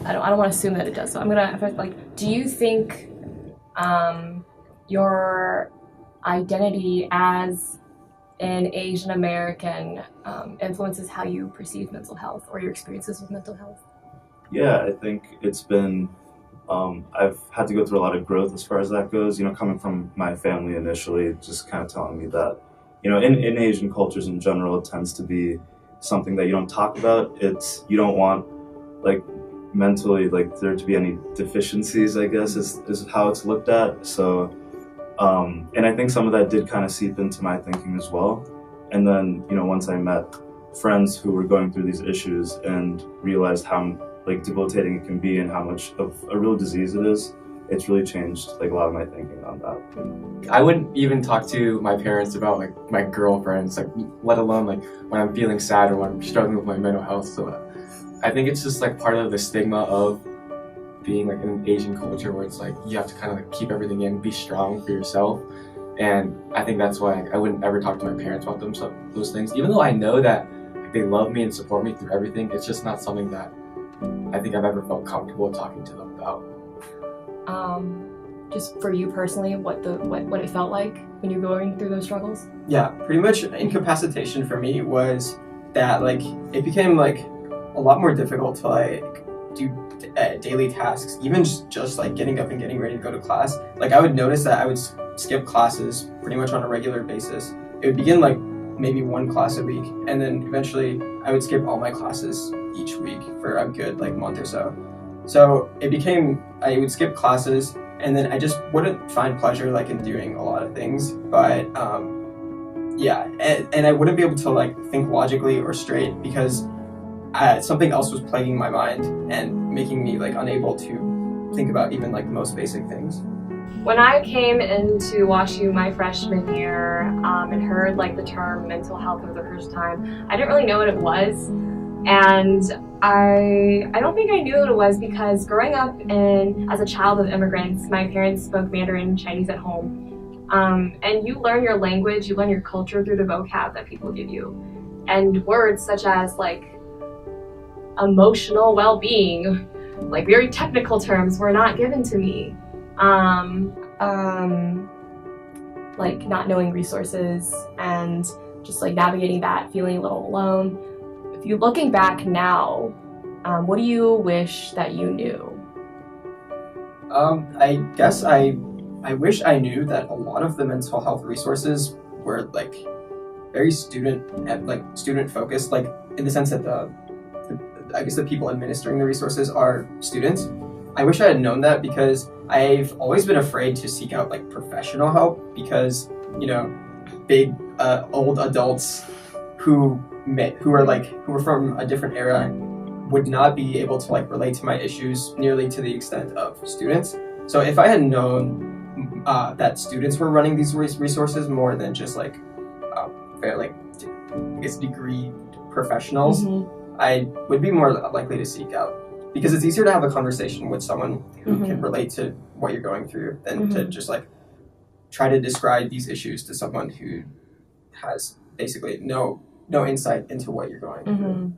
I don't want to assume that it does. So I'm gonna like, do you think your identity as an Asian American influences how you perceive mental health or your experiences with mental health? Yeah, I think it's been. I've had to go through a lot of growth as far as that goes. Coming from my family initially, just kind of telling me that, in Asian cultures in general, it tends to be something that you don't talk about. You don't want, like, mentally, like, there to be any deficiencies, I guess, is how it's looked at. So, and I think some of that did kind of seep into my thinking as well. And then, once I met friends who were going through these issues and realized how like debilitating it can be and how much of a real disease it is, it's really changed like a lot of my thinking on that. I wouldn't even talk to my parents about like my girlfriends, like let alone like when I'm feeling sad or when I'm struggling with my mental health. So I think it's just like part of the stigma of being like in an Asian culture where it's like you have to kind of like keep everything in, be strong for yourself. And I think that's why I wouldn't ever talk to my parents about those things. Even though I know that like, they love me and support me through everything, it's just not something that I think I've ever felt comfortable talking to them about. Just for you personally, what it felt like when you were going through those struggles? Yeah, pretty much incapacitation for me was that like it became like a lot more difficult to like do daily tasks, even just like getting up and getting ready to go to class. Like I would notice that I would skip classes pretty much on a regular basis. It would begin like maybe one class a week, and then eventually I would skip all my classes each week for a good like month or so. So it became I would skip classes, and then I just wouldn't find pleasure like in doing a lot of things. But and I wouldn't be able to like think logically or straight because something else was plaguing my mind and making me like unable to think about even like the most basic things. When I came into WashU my freshman year and heard like the term mental health for the first time, I didn't really know what it was. And I don't think I knew what it was because growing up as a child of immigrants, my parents spoke Mandarin and Chinese at home. And you learn your language, you learn your culture through the vocab that people give you. And words such as like emotional well-being, like very technical terms, were not given to me. Like not knowing resources and just like navigating that, feeling a little alone. If you're looking back now, what do you wish that you knew? I guess I wish I knew that a lot of the mental health resources were like very student focused, like in the sense that I guess the people administering the resources are students. I wish I had known that because I've always been afraid to seek out like professional help because, big old adults who were from a different era would not be able to like relate to my issues nearly to the extent of students. So if I had known that students were running these resources more than just like degree professionals, I would be more likely to seek out because it's easier to have a conversation with someone who can relate to what you're going through than to just like try to describe these issues to someone who has basically no insight into what you're going through.